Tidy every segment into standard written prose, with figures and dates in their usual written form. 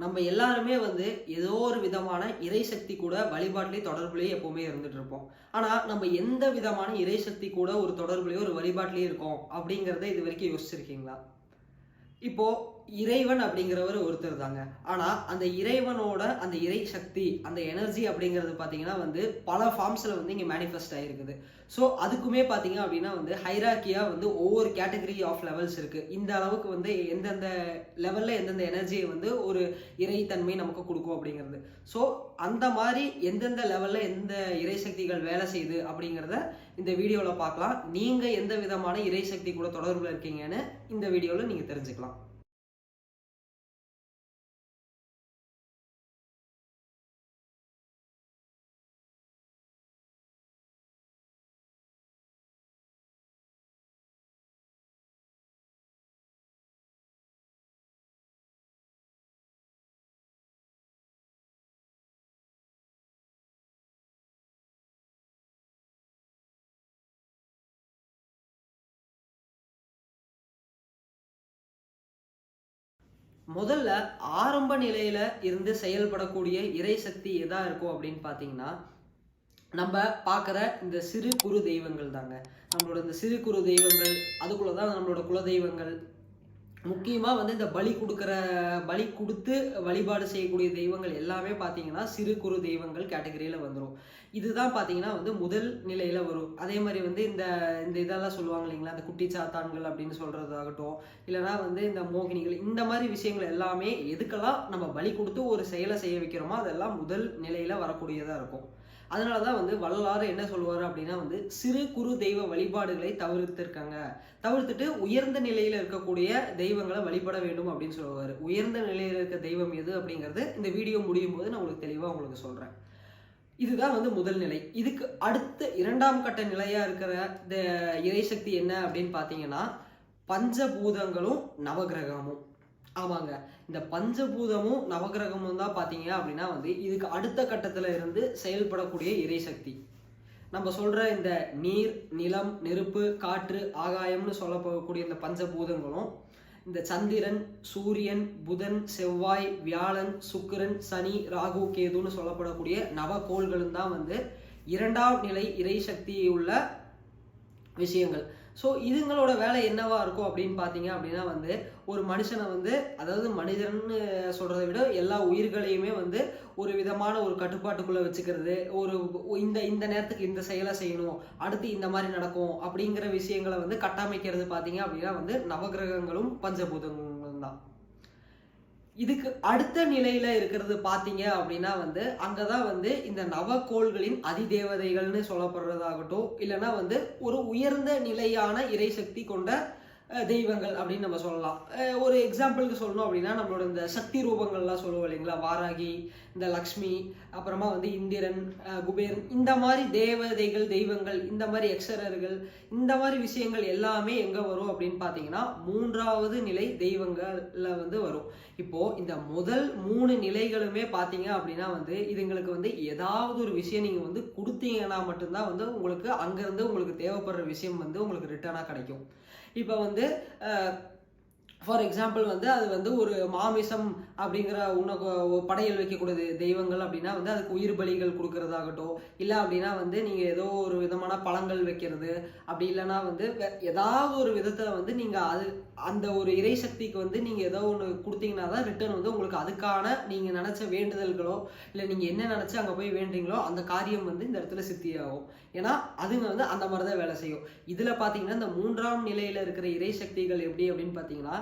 நம்ம எல்லாருமே ஏதோ ஒரு விதமான இறை சக்தி கூட வழிபாட்டிலே தொடர்புலயே எப்பவுமே இருந்துட்டு இருப்போம். ஆனா நம்ம எந்த விதமான இறை சக்தி கூட ஒரு தொடர்புலயோ ஒரு வழிபாட்டிலேயே இருக்கோம் அப்படிங்கிறத இது வரைக்கும் யோசிச்சிருக்கீங்களா? இப்போ இறைவன் அப்படிங்கிறவர் ஒருத்தர் தாங்க. ஆனா அந்த இறைவனோட அந்த இறை சக்தி, அந்த எனர்ஜி அப்படிங்கிறது பார்த்தீங்கன்னா பல ஃபார்ம்ஸ்ல இங்க மேனிஃபெஸ்ட் ஆயிருக்குது. ஸோ அதுக்குமே பார்த்தீங்க அப்படின்னா ஹைரார்கியா ஒவ்வொரு கேட்டகரி ஆஃப் லெவல்ஸ் இருக்கு. இந்த அளவுக்கு எந்தெந்த லெவல்ல எந்தெந்த எனர்ஜியை ஒரு இறைத்தன்மை நமக்கு கொடுக்கும் அப்படிங்கிறது. ஸோ அந்த மாதிரி எந்தெந்த லெவல்ல எந்த இறை சக்திகள் வேலை செய்யுது அப்படிங்கிறத இந்த வீடியோவில் பார்க்கலாம். நீங்க எந்த விதமான இறை சக்தி கூட தொடர்புல இருக்கீங்கன்னு இந்த வீடியோவில் நீங்க தெரிஞ்சுக்கலாம். முதல்ல ஆரம்ப நிலையில இருந்து செயல்படக்கூடிய இறை சக்தி எதா இருக்கும் அப்படின்னு பார்த்தீங்கன்னா, நம்ம பார்க்குற இந்த சிறு குறு தெய்வங்கள் தாங்க. நம்மளோட இந்த சிறு குறு தெய்வங்கள், அதுக்குள்ள தான் நம்மளோட குலதெய்வங்கள். முக்கியமா இந்த பலி குடுத்து வழிபாடு செய்யக்கூடிய தெய்வங்கள் எல்லாமே பார்த்தீங்கன்னா, சிறு குறு தெய்வங்கள் கேட்டகரியில வந்துரும். இதுதான் பார்த்தீங்கன்னா முதல் நிலையில வரும். அதே மாரி இந்த இந்த இதெல்லாம் சொல்லுவாங்க இல்லைங்களா? அந்த குட்டி சாத்தான்கள் அப்படின்னு சொல்றதாகட்டும், இல்லன்னா இந்த மோகினிகள், இந்த மாரி விஷயங்கள் எல்லாமே எதுக்கெல்லாம் நம்ம பலி குடுத்து ஒரு செயலை செய்ய வைக்கிறோமோ, அதெல்லாம் முதல் நிலையில வரக்கூடியதா இருக்கும். அதனால தான் வள்ளலார் என்ன சொல்லுவாரு அப்படின்னா சிறு குறு தெய்வ வழிபாடுகளை தவிர்த்துட்டு உயர்ந்த நிலையில இருக்கக்கூடிய தெய்வங்களை வழிபட வேண்டும் அப்படின்னு சொல்லுவாரு. உயர்ந்த நிலையில இருக்க தெய்வம் எது அப்படிங்கிறது இந்த வீடியோ முடியும் போது நான் உங்களுக்கு தெளிவா உங்களுக்கு சொல்றேன். இதுதான் முதல் நிலை. இதுக்கு அடுத்த 2ஆம் கட்ட நிலையா இருக்கிற இந்த இறைசக்தி என்ன அப்படின்னு பார்த்தீங்கன்னா, பஞ்சபூதங்களும் நவகிரகமும். ஆமாங்க. இந்த பஞ்சபூதமும் நவகிரகமும் தான் பார்த்தீங்க அப்படின்னா இதுக்கு அடுத்த கட்டத்துல இருந்து செயல்படக்கூடிய இறைசக்தி. நம்ம சொல்ற இந்த நீர், நிலம், நெருப்பு, காற்று, ஆகாயம்னு சொல்லப்படக்கூடிய இந்த பஞ்சபூதங்களும், இந்த சந்திரன், சூரியன், புதன், செவ்வாய், வியாழன், சுக்கிரன், சனி, ராகு, கேதுன்னு சொல்லப்படக்கூடிய நவகோள்களும் தான் 2ஆம் நிலை இறைசக்தி உள்ள விஷயங்கள். ஸோ இதுங்களோட வேலை என்னவா இருக்கும் அப்படின்னு பார்த்தீங்க அப்படின்னா ஒரு மனுஷனை அதாவது மனிதன்னு சொல்றதை விட எல்லா உயிர்களையுமே ஒரு விதமான ஒரு கட்டுப்பாட்டுக்குள்ள வச்சுக்கிறது, ஒரு இந்த இந்த நேரத்துக்கு இந்த செயலை செய்யணும், அடுத்து இந்த மாதிரி நடக்கும் அப்படிங்கிற விஷயங்களை கட்டமைக்கிறது பார்த்தீங்க அப்படின்னா நவகிரகங்களும் பஞ்சபூதங்களும் தான். இதுக்கு அடுத்த நிலையில இருக்கிறது பார்த்தீங்க அப்படின்னா அங்கதான் இந்த நவக்கோள்களின் அதிதேவதைகள்னு சொல்லப்படுறதாகட்டும், இல்லைன்னா ஒரு உயர்ந்த நிலையான இறைசக்தி கொண்ட தெய்வங்கள் அப்படின்னு நம்ம சொல்லலாம். ஒரு எக்ஸாம்பிளுக்கு சொல்லணும் அப்படின்னா நம்மளோட இந்த சக்தி ரூபங்கள்லாம் சொல்லுவோம் இல்லைங்களா? வாராகி, இந்த லக்ஷ்மி, அப்புறமா இந்திரன், குபேரன், இந்த மாதிரி தேவதைகள், தெய்வங்கள், இந்த மாதிரி யக்ஷரர்கள், இந்த மாதிரி விஷயங்கள் எல்லாமே எங்க வரும் அப்படின்னு பார்த்தீங்கன்னா 3வது நிலை தெய்வங்கள்ல வரும். இப்போ இந்த முதல் 3 நிலைகளுமே பார்த்தீங்க அப்படின்னா இதுங்களுக்கு ஏதாவது ஒரு விஷயம் நீங்க கொடுத்தீங்கன்னா மட்டும்தான் உங்களுக்கு அங்கிருந்து உங்களுக்கு தேவைப்படுற விஷயம் உங்களுக்கு ரிட்டர்னா கிடைக்கும். இப்போ ஃபார் எக்ஸாம்பிள் அது ஒரு மாமிசம் அப்படிங்கிற படையல் வைக்கக்கூடிய தெய்வங்கள் அப்படின்னா அதுக்கு உயிர் பலிகள் கொடுக்கறதாகட்டும், இல்லை அப்படின்னா நீங்கள் ஏதோ ஒரு விதமான பழங்கள் வைக்கிறது, அப்படி இல்லைன்னா ஏதாவது ஒரு விதத்தில் நீங்கள் அந்த ஒரு இறை சக்திக்கு நீங்கள் ஏதோ ஒன்று கொடுத்தீங்கன்னா தான் ரிட்டர்ன் உங்களுக்கு அதுக்கான நீங்கள் நினச்ச வேண்டுதல்களோ, இல்லை நீங்கள் என்ன நினச்சி அங்கே போய் வேண்டீங்களோ அந்த காரியம் இந்த இடத்துல சித்தியாகும். ஏன்னா அதுங்க அந்த மாதிரி தான் வேலை செய்யும். இதில் பார்த்தீங்கன்னா இந்த 3ஆம் நிலையில் இருக்கிற இறை சக்திகள் எப்படி அப்படின்னு பார்த்தீங்கன்னா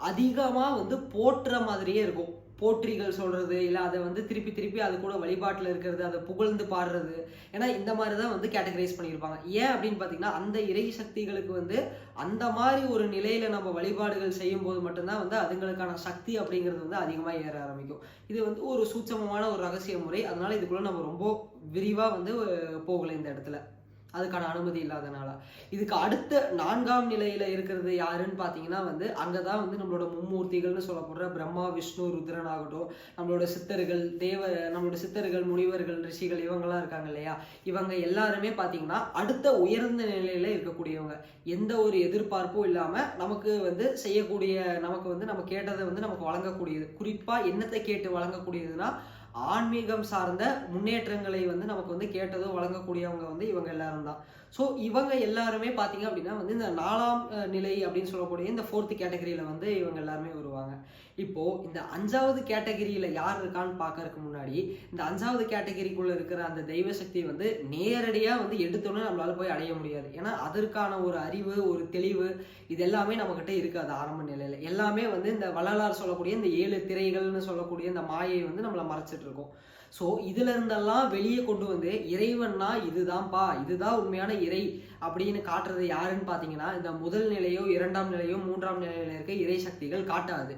அதிகமாக போற்றுற மாதிரியே இருக்கும். போற்றிகள் சொல்றது, இல்லை அதை திருப்பி திருப்பி அது கூட வழிபாட்டில் இருக்கிறது, அதை புகழ்ந்து பாடுறது. ஏன்னா இந்த மாதிரி தான் கேட்டகரைஸ் பண்ணியிருப்பாங்க. ஏன் அப்படின்னு பார்த்தீங்கன்னா அந்த இறை சக்திகளுக்கு அந்த மாதிரி ஒரு நிலையில நம்ம வழிபாடுகள் செய்யும் போது மட்டும்தான் அதுங்களுக்கான சக்தி அப்படிங்கிறது அதிகமாக ஏற ஆரம்பிக்கும். இது ஒரு சூட்சமமான ஒரு ரகசிய முறை. அதனால இதுக்குள்ள நம்ம ரொம்ப விரிவாக போகலை இந்த இடத்துல. அதுக்கான அனுமதி இல்லாதனால. இதுக்கு அடுத்த 4ஆம் நிலையில இருக்கிறது யாருன்னு பார்த்தீங்கன்னா வந்து அங்கதான் வந்து நம்மளோட மும்மூர்த்திகள்னு சொல்லப்படுற பிரம்மா, விஷ்ணு, ருத்ரன் ஆகட்டும், நம்மளோட சித்தர்கள், நம்மளோட சித்தர்கள், முனிவர்கள், ரிஷிகள் இவங்கெல்லாம் இருக்காங்க இல்லையா, இவங்க எல்லாருமே பார்த்தீங்கன்னா அடுத்த உயர்ந்த நிலையில இருக்கக்கூடியவங்க. எந்த ஒரு எதிர்பார்ப்பும் இல்லாம நமக்கு வந்து செய்யக்கூடிய, நமக்கு வந்து நம்ம கேட்டதை வந்து நமக்கு வழங்கக்கூடியது. குறிப்பா என்னத்தை கேட்டு வழங்கக்கூடியதுன்னா ஆன்மீகம் சார்ந்த முன்னேற்றங்களை வந்து நமக்கு வந்து கேட்டதோ வழங்கக்கூடியவங்க வந்து இவங்க எல்லாரும் தான். ஸோ இவங்க எல்லாருமே பார்த்தீங்க அப்படின்னா வந்து இந்த 4ஆம் நிலை அப்படின்னு சொல்லக்கூடிய இந்த 4th கேட்டகரியில வந்து இவங்க எல்லாருமே வருவாங்க. இப்போ இந்த 5வது கேட்டகரியில யார் இருக்கான்னு பார்க்கறதுக்கு முன்னாடி இந்த 5வது கேட்டகரிக்குள்ள இருக்கிற அந்த தெய்வ சக்தி வந்து நேரடியா வந்து எடுத்தோன்னே நம்மளால போய் அடைய முடியாது. ஏன்னா அதற்கான ஒரு அறிவு, ஒரு தெளிவு இது எல்லாமே நம்மகிட்ட இருக்காது ஆரம்ப நிலையில. எல்லாமே வந்து இந்த வள்ளலார் சொல்லக்கூடிய இந்த 7 திரைகள்னு சொல்லக்கூடிய இந்த மாயை வந்து நம்மளை மறைச்சிட்டு இருக்கும். ஸோ இதுல இருந்தெல்லாம் வெளியே கொண்டு வந்து இறைவன்னா இதுதான்ப்பா, இதுதான் உண்மையான இறை அப்படின்னு காட்டுறது யாருன்னு பார்த்தீங்கன்னா இந்த முதல் நிலையோ 2ஆம் நிலையோ 3ஆம் நிலையில இருக்க இறை சக்திகள் காட்டாது.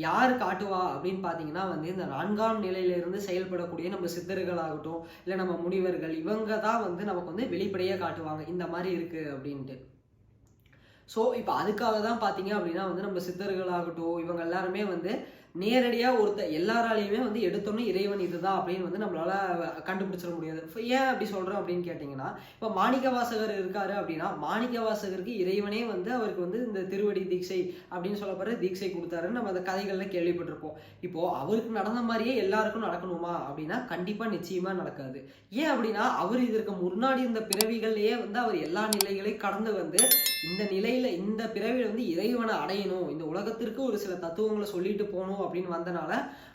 யார் காட்டுவா அப்படின்னு பார்த்தீங்கன்னா வந்து இந்த 4ஆம் நிலையில இருந்து செயல்படக்கூடிய நம்ம சித்தர்கள் ஆகட்டும், இல்லை நம்ம முனிவர்கள், இவங்க தான் வந்து நமக்கு வந்து வெளிப்படையாக காட்டுவாங்க இந்த மாதிரி இருக்கு அப்படின்ட்டு. ஸோ இப்போ அதுக்காக தான் பார்த்தீங்க அப்படின்னா வந்து நம்ம சித்தர்களாகட்டும் இவங்க எல்லாருமே வந்து நேரடியாக எல்லாராலையுமே வந்து எடுத்தோன்னே இறைவன் இதுதான் அப்படின்னு வந்து நம்மளால கண்டுபிடிச்சிட முடியாது. ஏன் அப்படி சொல்கிறோம் அப்படின்னு கேட்டிங்கன்னா, இப்போ மாணிக்கவாசகர் இருக்காரு அப்படின்னா மாணிக்கவாசகருக்கு இறைவனே வந்து அவருக்கு வந்து இந்த திருவடி தீட்சை அப்படின்னு சொல்லப்படுற தீட்சை கொடுத்தாருன்னு நம்ம அந்த கதைகளில் கேள்விப்பட்டிருப்போம். இப்போது அவருக்கு நடந்த மாதிரியே எல்லாருக்கும் நடக்கணுமா அப்படின்னா கண்டிப்பாக நிச்சயமாக நடக்காது. ஏன் அப்படின்னா அவர் இதற்கு முன்னாடி இந்த பிறவிகள்லேயே வந்து அவர் எல்லா நிலைகளையும் கடந்து வந்து இந்த நிலையில இந்த பிறவியில் வந்து இறைவனை அடையணும், இந்த உலகத்திற்கு ஒரு சில தத்துவங்களை சொல்லிட்டு போகணும் அப்படின்னு வந்தனால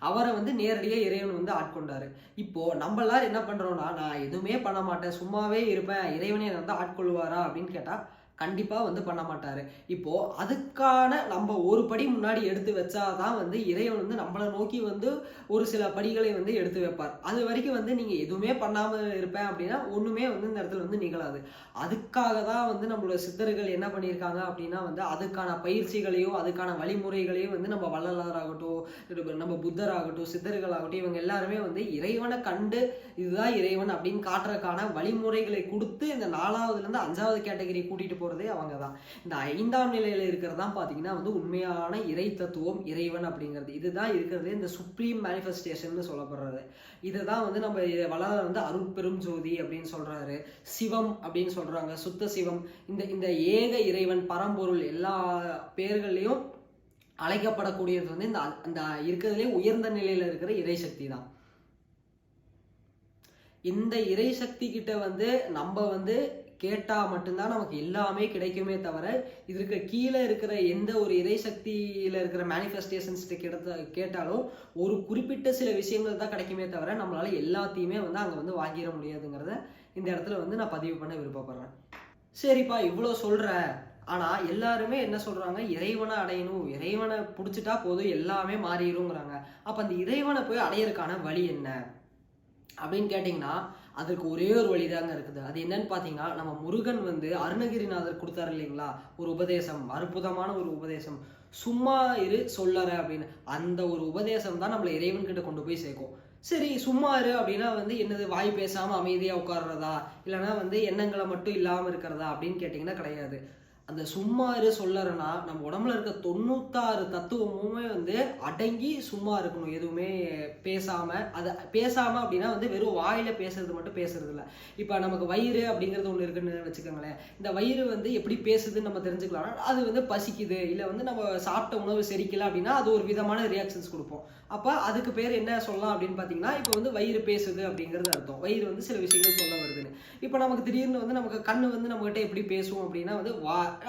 அவரை வந்து நேரடியாக இறைவன் வந்து ஆட்கொண்டாரு. இப்போ நம்ம எல்லாரும் என்ன பண்றோம்னா, நான் எதுவுமே பண்ண மாட்டேன் சும்மாவே இருப்பேன், இறைவனை வந்து ஆட்கொள்வாரா அப்படின்னு கேட்டா கண்டிப்பா வந்து பண்ண மாட்டாரு. இப்போ அதுக்கான நம்ம ஒரு படி முன்னாடி எடுத்து வச்சாதான் வந்து இறைவன் வந்து நம்மளை நோக்கி வந்து ஒரு சில படிகளை வந்து எடுத்து வைப்பார். அது வரைக்கும் வந்து நீங்க எதுவுமே பண்ணாம இருப்பேன் அப்படின்னா ஒண்ணுமே வந்து இந்த இடத்துல வந்து நிகழாது. அதுக்காக தான் வந்து நம்மளோட சித்தர்கள் என்ன பண்ணியிருக்காங்க அப்படின்னா வந்து அதுக்கான பயிற்சிகளையோ அதுக்கான வழிமுறைகளையும் வந்து நம்ம வள்ளலாராகட்டும், நம்ம புத்தராகட்டும், சித்தர்களாகட்டும் இவங்க எல்லாருமே வந்து இறைவனை கண்டு இதுதான் இறைவன் அப்படின்னு காட்டுறதுக்கான வழிமுறைகளை கொடுத்து இந்த 4ஆவதுல இருந்து 5ஆவது கேட்டகரி கூட்டிட்டு போறதே அவங்க தான். இந்த 5ஆம் நிலையில இருக்கிறது தான் பாத்தீங்கன்னா வந்து உண்மையான இறை தத்துவம், இறைவன் அப்படிங்கிறது. இதுதான் இருக்கிறது இந்த சுப்ரீம் மேனிஃபெஸ்டேஷன் சொல்லப்படுறது. இதுதான் வந்து நம்ம வள்ளலார் வந்து அருட்பெரும் ஜோதி அப்படின்னு சொல்றாரு, சிவம் அப்படின்னு சொல்றாங்க, சுத்த சிவம். இந்த ஏக இறைவன் பரம்பொருள் எல்லா பேர்களையும் அழைக்கப்படக்கூடியது வந்து இந்த இருக்கிறதுலே உயர்ந்த நிலையில இருக்கிற இறை சக்தி தான். இந்த இறை சக்தி கிட்ட வந்து நம்ம வந்து கேட்டா மட்டும்தான் நமக்கு எல்லாமே கிடைக்குமே தவிர இதற்கு கீழே இருக்கிற எந்த ஒரு இறை சக்தியில இருக்கிற மேனிஃபெஸ்டேஷன்ஸ் கேட்டாலும் ஒரு குறிப்பிட்ட சில விஷயங்கள் தான் கிடைக்குமே தவிர நம்மளால எல்லாத்தையுமே வந்து அங்க வந்து வாங்கிட முடியாதுங்கிறத இந்த இடத்துல வந்து நான் பதிவு பண்ண விருப்பப்படுறேன். சரிப்பா இவ்வளோ சொல்ற, ஆனா எல்லாருமே என்ன சொல்றாங்க, இறைவனை அடையணும், இறைவனை பிடிச்சிட்டா போதும் எல்லாமே மாறிடுங்கிறாங்க. அப்ப அந்த இறைவனை போய் அடையறதுக்கான வழி என்ன அப்படின்னு கேட்டிங்கன்னா அதற்கு ஒரே ஒரு வழிதாங்க இருக்குது. அது என்னன்னு பார்த்தீங்கன்னா நம்ம முருகன் வந்து அருணகிரிநாதர் கொடுத்தாரு இல்லைங்களா ஒரு உபதேசம், அற்புதமான ஒரு உபதேசம், சும்மா இரு சொல்லற அப்படின்னு. அந்த ஒரு உபதேசம் தான் நம்மளை இறைவன் கிட்ட கொண்டு போய் சேர்க்கும். சரி சும்மா இரு அப்படின்னா வந்து என்னது வாய் பேசாம அமைதியா உட்கார்றதா இல்லைன்னா வந்து எண்ணங்களை மட்டும் இல்லாம இருக்கிறதா அப்படின்னு கேட்டிங்கன்னா கிடையாது. அந்த சும்மா இரு சொல்லறனா நம்ம உடம்புல இருக்க 96 தத்துவமுமே வந்து அடங்கி சும்மா இருக்கணும், எதுவுமே பேசாம. அதை பேசாம அப்படின்னா வந்து வெறும் வாயில பேசுறது மட்டும் பேசுறது இல்லை. இப்ப நமக்கு வயிறு அப்படிங்கிறது ஒண்ணு இருக்குன்னு வச்சுக்கோங்களேன். இந்த வயிறு வந்து எப்படி பேசுதுன்னு நம்ம தெரிஞ்சுக்கலாம். அது வந்து பசிக்குது இல்லை வந்து நம்ம சாப்பிட்ட உணவு செரிக்கல அப்படின்னா அது ஒரு விதமான ரியாக்ஷன்ஸ் கொடுப்போம். அப்ப அதுக்கு பேர் என்ன சொல்லலாம் அப்படின்னு பாத்தீங்கன்னா இப்போ வந்து வயிறு பேசுது அப்படிங்கிறது அர்த்தம். வயிறு வந்து சில விஷயங்கள் சொல்ல வருதுன்னு. இப்போ நமக்கு திடீர்னு வந்து நமக்கு கண்ணு வந்து நம்ம கிட்ட எப்படி பேசுவோம் அப்படின்னா வந்து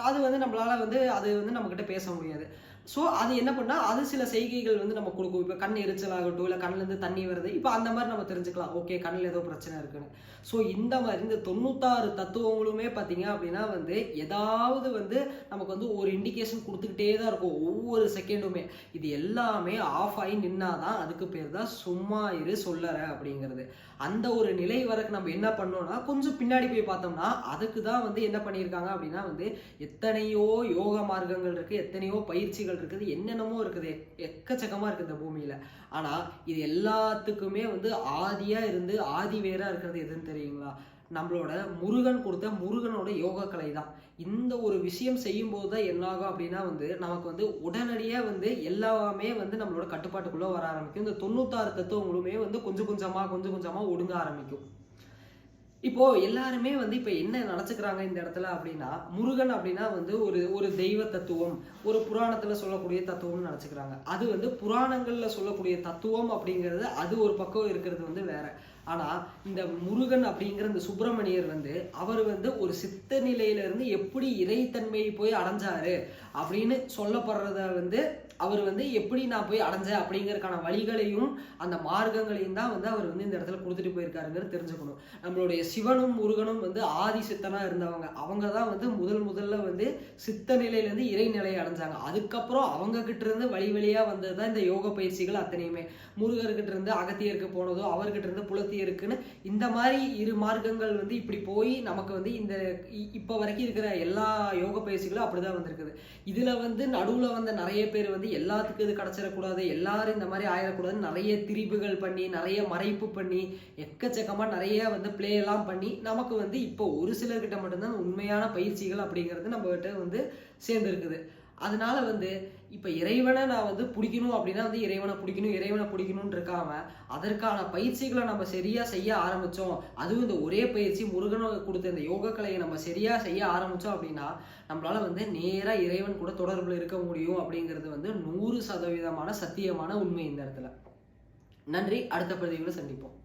அது வந்து நம்மளால வந்து அது வந்து நம்ம கிட்ட பேச முடியாது. ஸோ அது என்ன பண்ணா அது சில செய்கைகள் வந்து நம்ம கொடுக்கும். இப்போ கண் எரிச்சல் ஆகட்டும் இல்லை கண்ணுல இருந்து தண்ணி வருது, இப்போ அந்த மாதிரி நம்ம தெரிஞ்சுக்கலாம் ஓகே கண்ணில் ஏதோ பிரச்சனை இருக்குன்னு. ஸோ இந்த மாதிரி இந்த 96 தத்துவங்களுமே பார்த்தீங்க அப்படின்னா வந்து ஏதாவது வந்து நமக்கு வந்து ஒரு இண்டிகேஷன் கொடுத்துக்கிட்டே தான் இருக்கும் ஒவ்வொரு செகண்டுமே. இது எல்லாமே ஆஃப் ஆகி நின்னாதான் அதுக்கு பேர் தான் சும்மா இரு சொல்லற அப்படிங்கிறது. அந்த ஒரு நிலை வரைக்கும் நம்ம என்ன பண்ணோம்னா கொஞ்சம் பின்னாடி போய் பார்த்தோம்னா அதுக்கு தான் வந்து என்ன பண்ணியிருக்காங்க அப்படின்னா வந்து எத்தனையோ யோக மார்க்கங்கள் இருக்கு, எத்தனையோ பயிற்சிகள் இருக்குது, என்னென்னமோ இருக்குது, எக்கச்சக்கமா இருக்குது இந்த பூமியில. ஆனா இது எல்லாத்துக்குமே வந்து ஆதியா இருந்து ஆதி வேறா இருக்கிறது எதுன்னு தெரியுங்களா? நம்மளோட முருகன் கொடுத்த முருகனோட யோக கலை தான். இந்த ஒரு விஷயம் செய்யும்போது தான் என்னாகும் அப்படின்னா வந்து நமக்கு வந்து உடனடியாக வந்து எல்லாமே வந்து நம்மளோட கட்டுப்பாட்டுக்குள்ளே வர ஆரம்பிக்கும். இந்த 96 தத்துவங்களுமே வந்து கொஞ்சம் கொஞ்சமாக ஒடுங்க ஆரம்பிக்கும். இப்போ எல்லாருமே வந்து இப்போ என்ன நினச்சிக்கிறாங்க இந்த இடத்துல அப்படின்னா, முருகன் அப்படின்னா வந்து ஒரு ஒரு தெய்வ தத்துவம், ஒரு புராணத்தில் சொல்லக்கூடிய தத்துவம்னு நினச்சிக்கிறாங்க. அது வந்து புராணங்களில் சொல்லக்கூடிய தத்துவம் அப்படிங்கிறது அது ஒரு பக்கம் இருக்கிறது வந்து வேற. ஆனால் இந்த முருகன் அப்படிங்கிற இந்த சுப்பிரமணியர் வந்து அவர் வந்து ஒரு சித்த நிலையிலிருந்து எப்படி இறைத்தன்மையை போய் அடைஞ்சாரு அப்படின்னு சொல்லப்படுறத வந்து அவர் வந்து எப்படி நான் போய் அடைஞ்சேன் அப்படிங்கிறதுக்கான வழிகளையும் அந்த மார்க்கங்களையும் தான் வந்து அவர் வந்து இந்த இடத்துல கொடுத்துட்டு போயிருக்காருங்கிறது தெரிஞ்சுக்கணும். நம்மளுடைய சிவனும் முருகனும் வந்து ஆதி சித்தனா இருந்தவங்க. அவங்க தான் வந்து முதல்ல வந்து சித்த நிலையிலேருந்து இறைநிலையை அடைஞ்சாங்க. அதுக்கப்புறம் அவங்க கிட்ட இருந்து வழியா வந்தது தான் இந்த யோக பயிற்சிகள் அத்தனையுமே. முருகர்கிட்ட இருந்து அகத்தியருக்கு போனதோ, அவர்கிட்ட இருந்து புலத்தியருக்குன்னு இந்த மாதிரி இரு மார்க்கங்கள் வந்து இப்படி போய் நமக்கு வந்து இந்த இப்போ வரைக்கும் இருக்கிற எல்லா யோக பயிற்சிகளும் அப்படிதான் வந்திருக்குது. இதுல வந்து நடுவுல வந்த நிறைய பேர் வந்து எல்லாத்துக்கும் இது கிடைச்சிடக்கூடாது, எல்லாரும் இந்த மாதிரி ஆயிடக்கூடாதுன்னு நிறைய திரிபுகள் பண்ணி, நிறைய மறைப்பு பண்ணி, எக்கச்சக்கமா நிறைய வந்து பிளே எல்லாம் பண்ணி நமக்கு வந்து இப்போ ஒரு சிலர்கிட்ட மட்டும்தான் உண்மையான பயிற்சிகள் அப்படிங்கிறது நம்ம கிட்ட வந்து சேர்ந்துருக்குது. அதனால வந்து இப்போ இறைவனை நான் வந்து பிடிக்கணும் அப்படின்னா வந்து இறைவனை பிடிக்கணும்னு இருக்காம அதற்கான பயிற்சிகளை நம்ம சரியா செய்ய ஆரம்பிச்சோம். அதுவும் இந்த ஒரே பயிற்சி முருகனை கொடுத்த இந்த யோக கலையை நம்ம சரியா செய்ய ஆரம்பிச்சோம் அப்படின்னா நம்மளால வந்து நேரா இறைவன் கூட தொடர்புல இருக்க முடியும் அப்படிங்கிறது வந்து 100% சத்தியமான உண்மை இந்த இடத்துல. நன்றி. அடுத்த பதிவுல சந்திப்போம்.